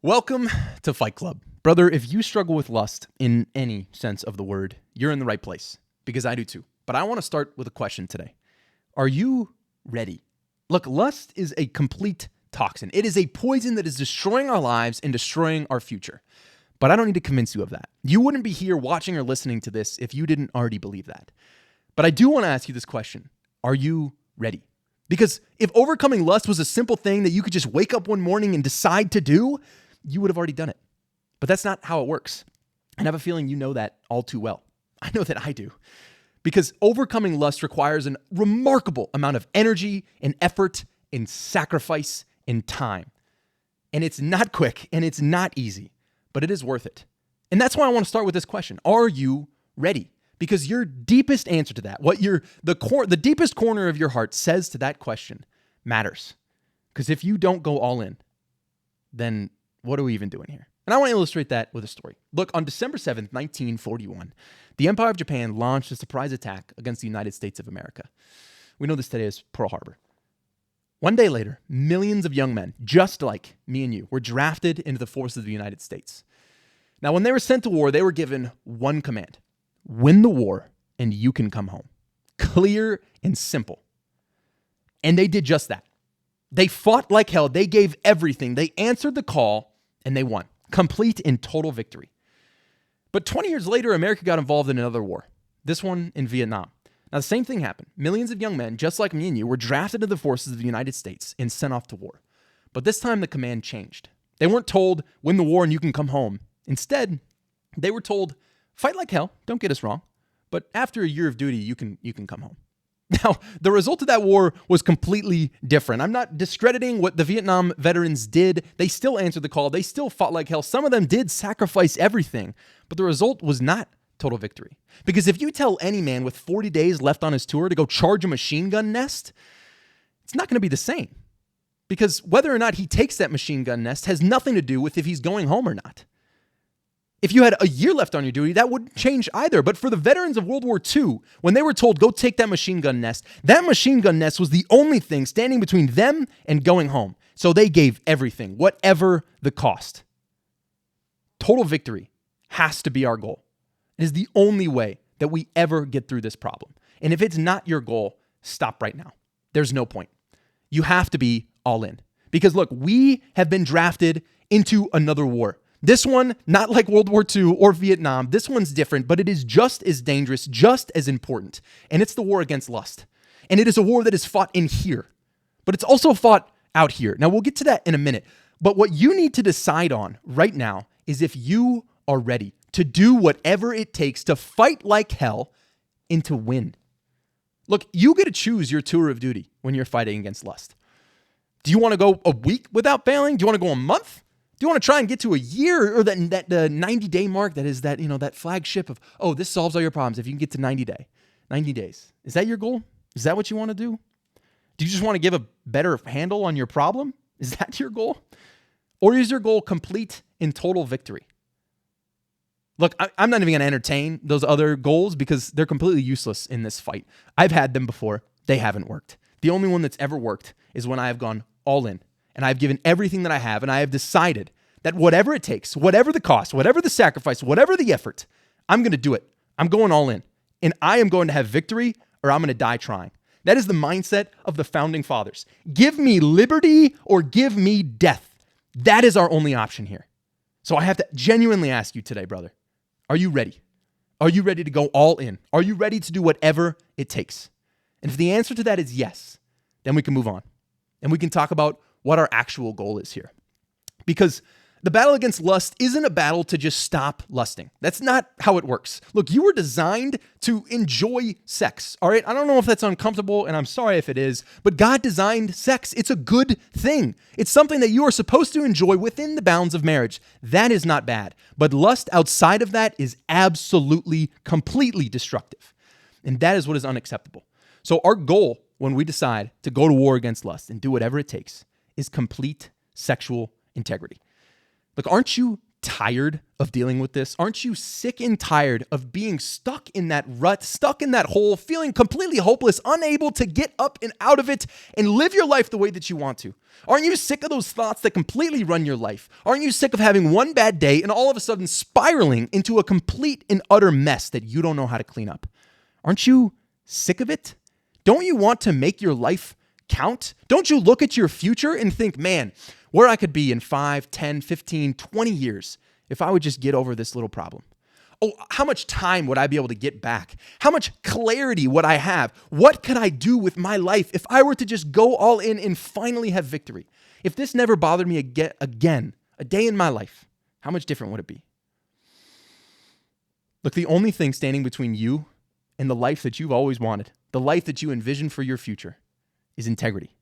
Welcome to Fight Club. Brother, if you struggle with lust in any sense of the word, you're in the right place, because I do too. But I want to start with a question today. Are you ready? Look, lust is a complete toxin. It is a poison that is destroying our lives and destroying our future. But I don't need to convince you of that. You wouldn't be here watching or listening to this if you didn't already believe that. But I do want to ask you this question. Are you ready? Because if overcoming lust was a simple thing that you could just wake up one morning and decide to do, you would have already done it. But that's not how it works. And I have a feeling you know that all too well. I know that I do. Because overcoming lust requires a remarkable amount of energy and effort and sacrifice and time. And it's not quick and it's not easy, but it is worth it. And that's why I want to start with this question. Are you ready? Because your deepest answer to that, the deepest corner of your heart says to that question matters. Because if you don't go all in, then what are we even doing here? And I want to illustrate that with a story. Look, on December 7th, 1941, the Empire of Japan launched a surprise attack against the United States of America. We know this today as Pearl Harbor. One day later, millions of young men, just like me and you, were drafted into the forces of the United States. Now, when they were sent to war, they were given one command: win the war and you can come home. Clear and simple. And they did just that. They fought like hell. They gave everything. They answered the call and they won. Complete and total victory. But 20 years later, America got involved in another war. This one in Vietnam. Now, the same thing happened. Millions of young men, just like me and you, were drafted into the forces of the United States and sent off to war. But this time the command changed. They weren't told, win the war and you can come home. Instead, they were told, fight like hell, don't get us wrong, but after a year of duty, you can come home. Now, the result of that war was completely different. I'm not discrediting what the Vietnam veterans did. They still answered the call. They still fought like hell. Some of them did sacrifice everything, but the result was not total victory. Because if you tell any man with 40 days left on his tour to go charge a machine gun nest, it's not going to be the same. Because whether or not he takes that machine gun nest has nothing to do with if he's going home or not. If you had a year left on your duty, that wouldn't change either. But for the veterans of World War II, when they were told, go take that machine gun nest, that machine gun nest was the only thing standing between them and going home. So they gave everything, whatever the cost. Total victory has to be our goal. It is the only way that we ever get through this problem. And if it's not your goal, stop right now. There's no point. You have to be all in. Because look, we have been drafted into another war. This one, not like World War II or Vietnam. This one's different, but it is just as dangerous, just as important. And it's the war against lust. And it is a war that is fought in here, but it's also fought out here. Now, we'll get to that in a minute. But what you need to decide on right now is if you are ready to do whatever it takes to fight like hell and to win. Look, you get to choose your tour of duty when you're fighting against lust. Do you want to go a week without failing? Do you want to go a month? Do you want to try and get to a year or that 90-day mark that is that flagship of, oh, this solves all your problems if you can get to 90 days? Is that your goal? Is that what you want to do? Do you just want to give a better handle on your problem? Is that your goal? Or is your goal complete and total victory? Look, I'm not even going to entertain those other goals because they're completely useless in this fight. I've had them before. They haven't worked. The only one that's ever worked is when I have gone all in. And I've given everything that I have, and I have decided that whatever it takes, whatever the cost, whatever the sacrifice, whatever the effort, I'm going to do it. I'm going all in. And I am going to have victory or I'm going to die trying. That is the mindset of the founding fathers. Give me liberty or give me death. That is our only option here. So I have to genuinely ask you today, brother, are you ready? Are you ready to go all in? Are you ready to do whatever it takes? And if the answer to that is yes, then we can move on. And we can talk about what our actual goal is here. Because the battle against lust isn't a battle to just stop lusting. That's not how it works. Look, you were designed to enjoy sex, all right? I don't know if that's uncomfortable, and I'm sorry if it is, but God designed sex. It's a good thing. It's something that you are supposed to enjoy within the bounds of marriage. That is not bad. But lust outside of that is absolutely, completely destructive. And that is what is unacceptable. So our goal when we decide to go to war against lust and do whatever it takes is complete sexual integrity. Look, aren't you tired of dealing with this? Aren't you sick and tired of being stuck in that rut, stuck in that hole, feeling completely hopeless, unable to get up and out of it and live your life the way that you want to? Aren't you sick of those thoughts that completely run your life? Aren't you sick of having one bad day and all of a sudden spiraling into a complete and utter mess that you don't know how to clean up? Aren't you sick of it? Don't you want to make your life count? Don't you look at your future and think, man, where I could be in 5, 10, 15, 20 years if I would just get over this little problem? Oh, how much time would I be able to get back? How much clarity would I have? What could I do with my life if I were to just go all in and finally have victory? If this never bothered me again, a day in my life, how much different would it be? Look, the only thing standing between you and the life that you've always wanted, the life that you envision for your future, is integrity.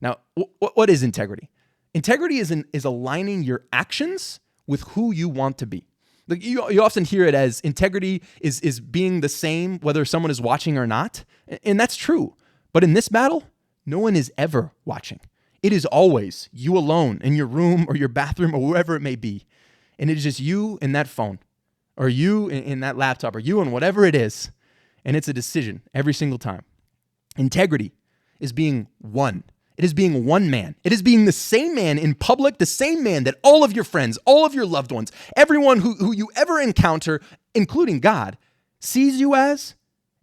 Now, what is integrity? Integrity is aligning your actions with who you want to be. Like you often hear it as integrity is being the same whether someone is watching or not, and that's true. But in this battle, no one is ever watching. It is always you alone in your room or your bathroom or wherever it may be, and it is just you and that phone, or you in that laptop, or you and whatever it is, and it's a decision every single time. Integrity is being one. It is being one man. It is being the same man in public, the same man that all of your friends, all of your loved ones, everyone who you ever encounter, including God, sees you as,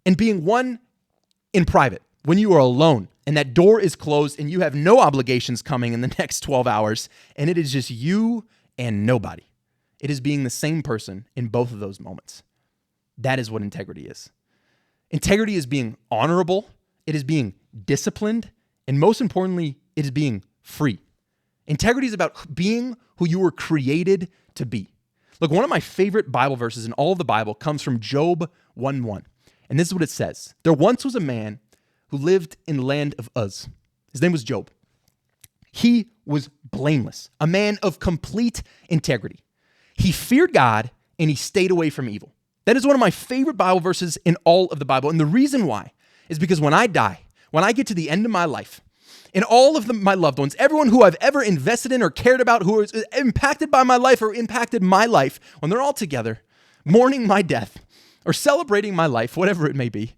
and being one in private when you are alone and that door is closed and you have no obligations coming in the next 12 hours and it is just you and nobody. It is being the same person in both of those moments. That is what integrity is. Integrity is being honorable. It is being disciplined. And most importantly, it is being free. Integrity is about being who you were created to be. Look, one of my favorite Bible verses in all of the Bible comes from Job 1:1. And this is what it says. There once was a man who lived in the land of Uz. His name was Job. He was blameless, a man of complete integrity. He feared God and he stayed away from evil. That is one of my favorite Bible verses in all of the Bible. And the reason why is because when I die, when I get to the end of my life, and all of my loved ones, everyone who I've ever invested in or cared about, who is impacted by my life or impacted my life, when they're all together, mourning my death or celebrating my life, whatever it may be,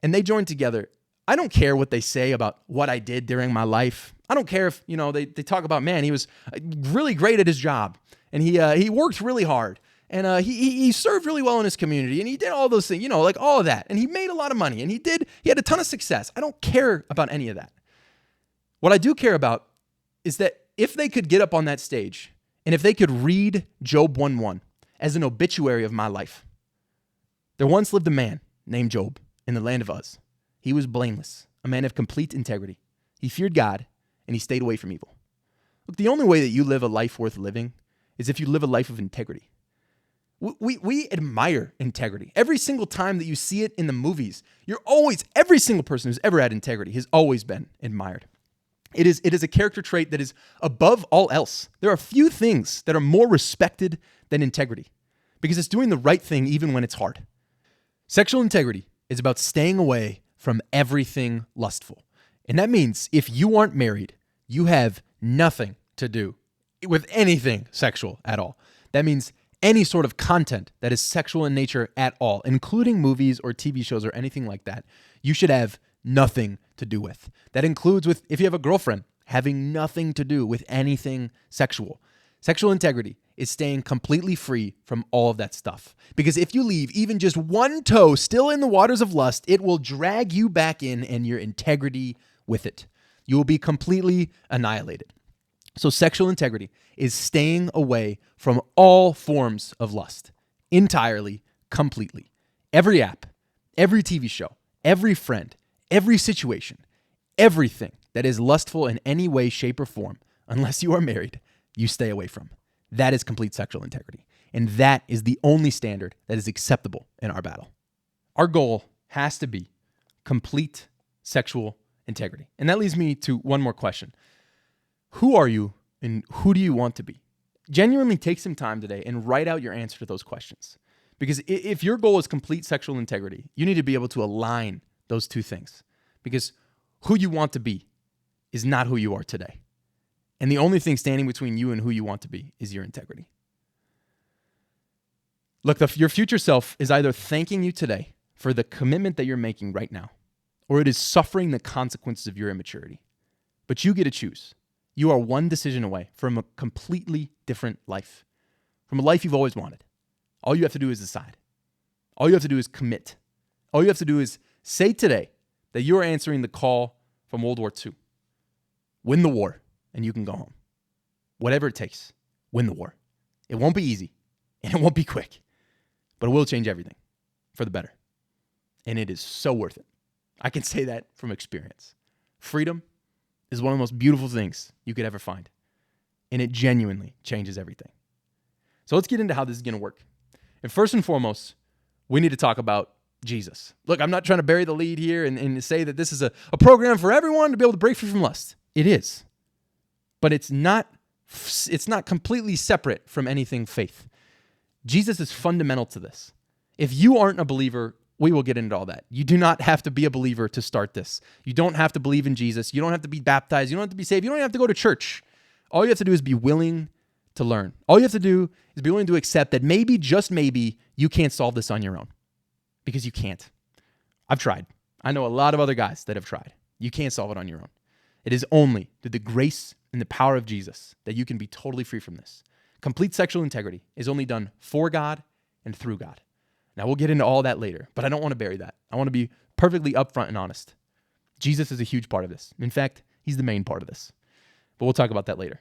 and they join together, I don't care what they say about what I did during my life. I don't care if, they talk about, man, he was really great at his job, and he worked really hard. And he served really well in his community, and he did all those things, like all of that. And he made a lot of money, and he had a ton of success. I don't care about any of that. What I do care about is that if they could get up on that stage, and if they could read Job 1:1 as an obituary of my life. There once lived a man named Job in the land of Uz. He was blameless, a man of complete integrity. He feared God, and he stayed away from evil. Look, the only way that you live a life worth living is if you live a life of integrity. We admire integrity. Every single time that you see it in the movies, every single person who's ever had integrity has always been admired. It is a character trait that is above all else. There are few things that are more respected than integrity because it's doing the right thing even when it's hard. Sexual integrity is about staying away from everything lustful. And that means if you aren't married, you have nothing to do with anything sexual at all. That means any sort of content that is sexual in nature at all, including movies or TV shows or anything like that, you should have nothing to do with. That includes with, if you have a girlfriend, having nothing to do with anything sexual. Sexual integrity is staying completely free from all of that stuff. Because if you leave even just one toe still in the waters of lust, it will drag you back in and your integrity with it. You will be completely annihilated. So sexual integrity is staying away from all forms of lust, entirely, completely. Every app, every TV show, every friend, every situation, everything that is lustful in any way, shape, or form, unless you are married, you stay away from. That is complete sexual integrity. And that is the only standard that is acceptable in our battle. Our goal has to be complete sexual integrity. And that leads me to one more question. Who are you and who do you want to be? Genuinely take some time today and write out your answer to those questions. Because if your goal is complete sexual integrity, you need to be able to align those two things. Because who you want to be is not who you are today. And the only thing standing between you and who you want to be is your integrity. Look, your future self is either thanking you today for the commitment that you're making right now, or it is suffering the consequences of your immaturity. But you get to choose. You are one decision away from a completely different life, from a life you've always wanted. All you have to do is decide. All you have to do is commit. All you have to do is say today that you're answering the call from World War II. Win the war, and you can go home. Whatever it takes, win the war. It won't be easy, and it won't be quick, but it will change everything for the better. And it is so worth it. I can say that from experience. Freedom is one of the most beautiful things you could ever find, and it genuinely changes everything. So let's get into how this is going to work. And first and foremost, we need to talk about Jesus. Look, I'm not trying to bury the lead here and say that this is a program for everyone to be able to break free from lust. It is. But it's not completely separate from anything faith. Jesus is fundamental to this. If you aren't a believer, we will get into all that. You do not have to be a believer to start this. You don't have to believe in Jesus. You don't have to be baptized. You don't have to be saved. You don't have to go to church. All you have to do is be willing to learn. All you have to do is be willing to accept that maybe, just maybe, you can't solve this on your own. Because you can't. I've tried. I know a lot of other guys that have tried. You can't solve it on your own. It is only through the grace and the power of Jesus that you can be totally free from this. Complete sexual integrity is only done for God and through God. Now, we'll get into all that later, but I don't want to bury that. I want to be perfectly upfront and honest. Jesus is a huge part of this. In fact, he's the main part of this. But we'll talk about that later.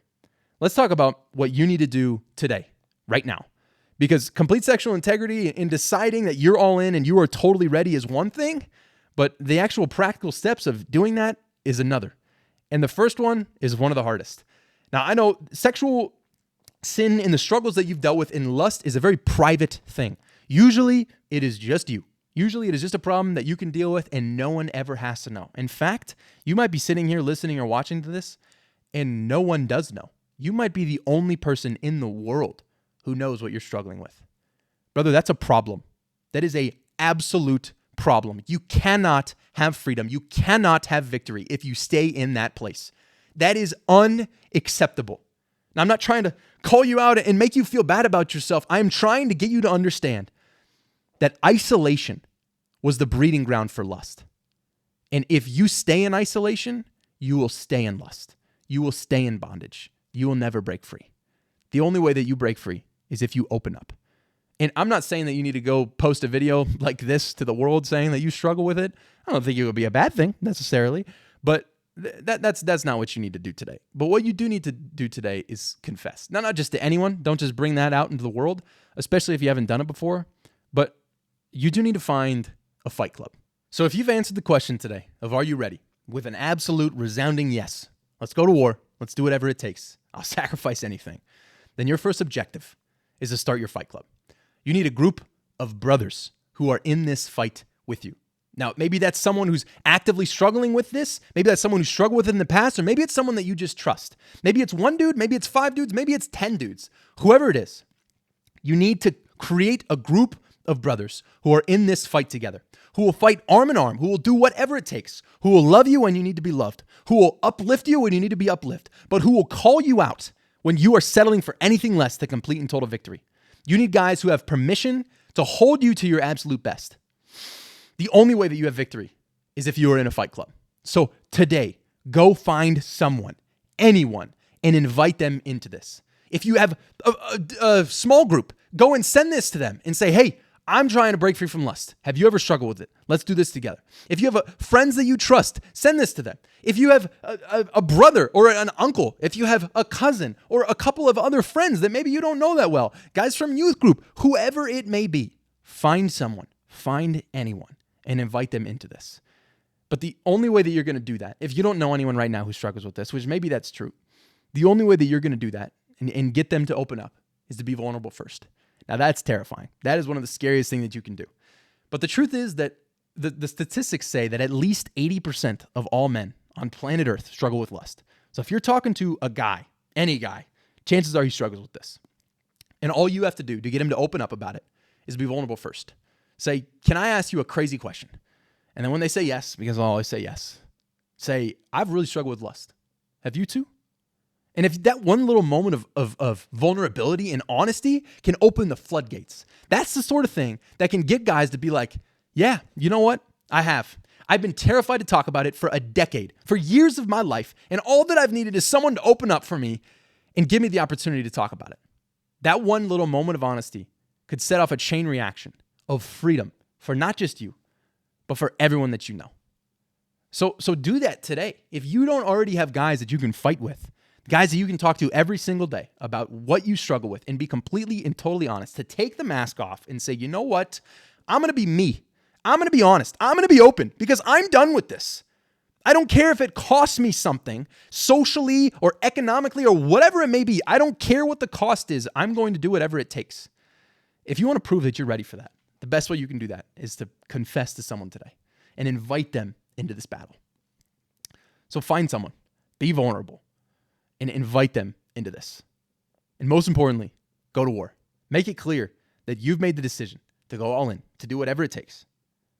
Let's talk about what you need to do today, right now. Because complete sexual integrity in deciding that you're all in and you are totally ready is one thing, but the actual practical steps of doing that is another. And the first one is one of the hardest. Now, I know sexual sin and the struggles that you've dealt with in lust is a very private thing. Usually, it is just you. Usually, it is just a problem that you can deal with and no one ever has to know. In fact, you might be sitting here listening or watching to this and no one does know. You might be the only person in the world who knows what you're struggling with. Brother, that's a problem. That is an absolute problem. You cannot have freedom. You cannot have victory if you stay in that place. That is unacceptable. Now, I'm not trying to call you out and make you feel bad about yourself. I am trying to get you to understand that isolation was the breeding ground for lust. And if you stay in isolation, you will stay in lust. You will stay in bondage. You will never break free. The only way that you break free is if you open up. And I'm not saying that you need to go post a video like this to the world saying that you struggle with it. I don't think it would be a bad thing necessarily, but that's not what you need to do today. But what you do need to do today is confess. Not just to anyone. Don't just bring that out into the world, especially if you haven't done it before. But you do need to find a fight club. So if you've answered the question today of are you ready with an absolute resounding yes, let's go to war, let's do whatever it takes, I'll sacrifice anything, then your first objective is to start your fight club. You need a group of brothers who are in this fight with you. Now, maybe that's someone who's actively struggling with this. Maybe that's someone who struggled with it in the past, or maybe it's someone that you just trust. Maybe it's one dude, maybe it's 5 dudes, maybe it's 10 dudes. Whoever it is, you need to create a group of brothers who are in this fight together, who will fight arm in arm, who will do whatever it takes, who will love you when you need to be loved, who will uplift you when you need to be uplifted, but who will call you out when you are settling for anything less than complete and total victory. You need guys who have permission to hold you to your absolute best. The only way that you have victory is if you are in a fight club. So today, go find someone, anyone, and invite them into this. If you have a small group, go and send this to them and say, hey, I'm trying to break free from lust. Have you ever struggled with it? Let's do this together. If you have friends that you trust, send this to them. If you have a brother or an uncle, if you have a cousin or a couple of other friends that maybe you don't know that well, guys from youth group, whoever it may be, find someone, find anyone, and invite them into this. But the only way that you're going to do that, if you don't know anyone right now who struggles with this, which maybe that's true, the only way that you're going to do that and get them to open up is to be vulnerable first. Now, that's terrifying. That is one of the scariest things that you can do. But the truth is that the statistics say that at least 80% of all men on planet Earth struggle with lust. So if you're talking to a guy, any guy, chances are he struggles with this. And all you have to do to get him to open up about it is be vulnerable first. Say, can I ask you a crazy question? And then when they say yes, because I'll always say yes, say, I've really struggled with lust. Have you too? And if that one little moment of vulnerability and honesty can open the floodgates, that's the sort of thing that can get guys to be like, yeah, you know what? I've been terrified to talk about it for a decade, for years of my life, and all that I've needed is someone to open up for me and give me the opportunity to talk about it. That one little moment of honesty could set off a chain reaction of freedom for not just you, but for everyone that you know. So do that today. If you don't already have guys that you can fight with, guys that you can talk to every single day about what you struggle with and be completely and totally honest, to take the mask off and say, you know what? I'm going to be me. I'm going to be honest. I'm going to be open because I'm done with this. I don't care if it costs me something socially or economically or whatever it may be. I don't care what the cost is. I'm going to do whatever it takes. If you want to prove that you're ready for that, the best way you can do that is to confess to someone today and invite them into this battle. So find someone, be vulnerable, and invite them into this. And most importantly, go to war. Make it clear that you've made the decision to go all in, to do whatever it takes,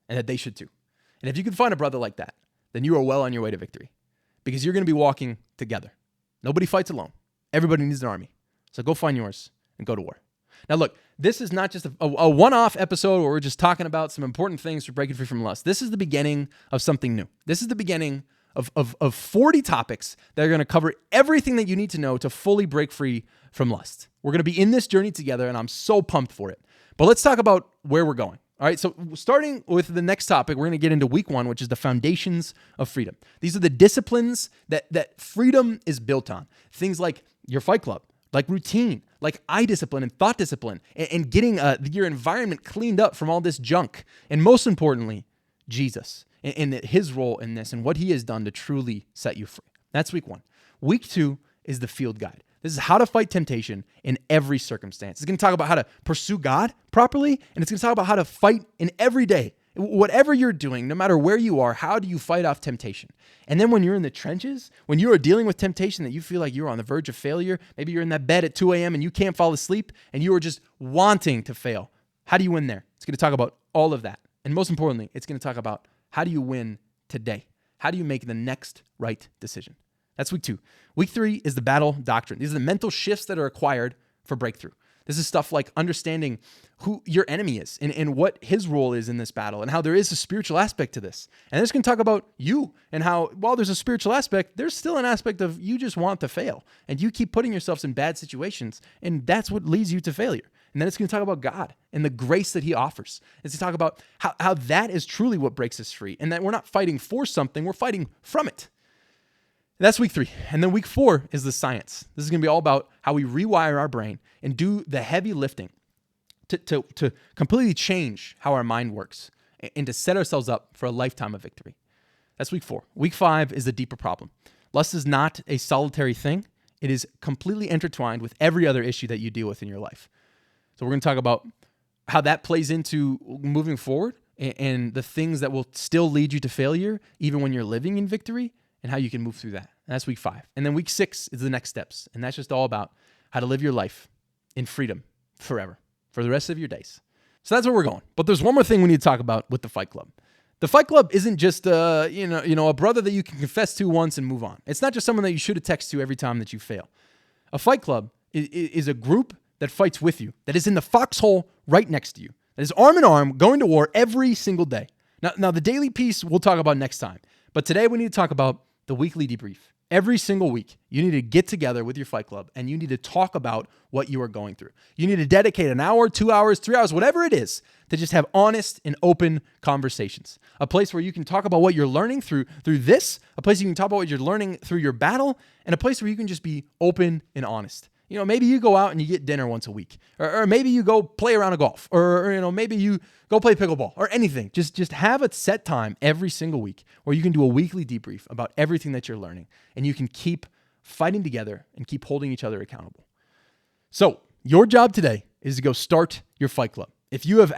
and that they should too. And if you can find a brother like that, then you are well on your way to victory because you're going to be walking together. Nobody fights alone. Everybody needs an army. So go find yours and go to war. Now, look, this is not just a one-off episode where we're just talking about some important things for breaking free from lust. This is the beginning of something new. This is the beginning of 40 topics that are going to cover everything that you need to know to fully break free from lust. We're going to be in this journey together, and I'm so pumped for it. But let's talk about where we're going. All right, so starting with the next topic, we're going to get into week 1, which is the foundations of freedom. These are the disciplines that freedom is built on. Things like your fight club, like routine, like eye discipline and thought discipline, and getting your environment cleaned up from all this junk. And most importantly, Jesus and his role in this and what he has done to truly set you free. That's week 1. Week 2 is the field guide. This is how to fight temptation in every circumstance. It's going to talk about how to pursue God properly, and it's going to talk about how to fight in every day. Whatever you're doing, no matter where you are, how do you fight off temptation? And then when you're in the trenches, when you are dealing with temptation that you feel like you're on the verge of failure, maybe you're in that bed at 2 a.m. and you can't fall asleep, and you are just wanting to fail. How do you win there? It's going to talk about all of that. And most importantly, it's going to talk about how do you win today? How do you make the next right decision? That's week 2. Week 3 is the battle doctrine. These are the mental shifts that are required for breakthrough. This is stuff like understanding who your enemy is and what his role is in this battle and how there is a spiritual aspect to this. And it's going to talk about you and how, while there's a spiritual aspect, there's still an aspect of you just want to fail and you keep putting yourselves in bad situations, and that's what leads you to failure. And then it's going to talk about God and the grace that he offers. It's to talk about how that is truly what breaks us free, and that we're not fighting for something, we're fighting from it. That's week 3. And then week 4 is the science. This is going to be all about how we rewire our brain and do the heavy lifting to completely change how our mind works and to set ourselves up for a lifetime of victory. That's week 4. Week 5 is the deeper problem. Lust is not a solitary thing. It is completely intertwined with every other issue that you deal with in your life. So we're going to talk about how that plays into moving forward and the things that will still lead you to failure, even when you're living in victory, and how you can move through that. And that's week 5. And then week 6 is the next steps. And that's just all about how to live your life in freedom forever, for the rest of your days. So that's where we're going. But there's one more thing we need to talk about with the Fight Club. The Fight Club isn't just a brother that you can confess to once and move on. It's not just someone that you shoot a text to every time that you fail. A Fight Club is a group that fights with you, that is in the foxhole right next to you, that is arm in arm going to war every single day. Now the daily piece we'll talk about next time. But today we need to talk about the weekly debrief. Every single week, you need to get together with your Fight Club and you need to talk about what you are going through. You need to dedicate an hour, 2 hours, 3 hours, whatever it is, to just have honest and open conversations. A place where you can talk about what you're learning through this, a place you can talk about what you're learning through your battle, and a place where you can just be open and honest. Maybe you go out and you get dinner once a week, or maybe you go play around a golf, or maybe you go play pickleball or anything. Just have a set time every single week where you can do a weekly debrief about everything that you're learning, and you can keep fighting together and keep holding each other accountable. So your job today is to go start your Fight Club. If you have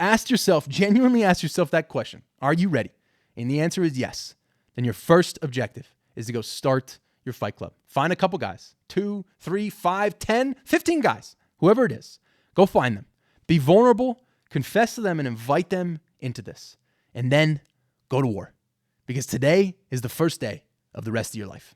genuinely asked yourself that question, are you ready? And the answer is yes. Then your first objective is to go start your Fight Club. Find a couple guys, 2, 3, 5, 10, 15 guys, whoever it is. Go find them. Be vulnerable, confess to them, and invite them into this. And then go to war. Because today is the first day of the rest of your life.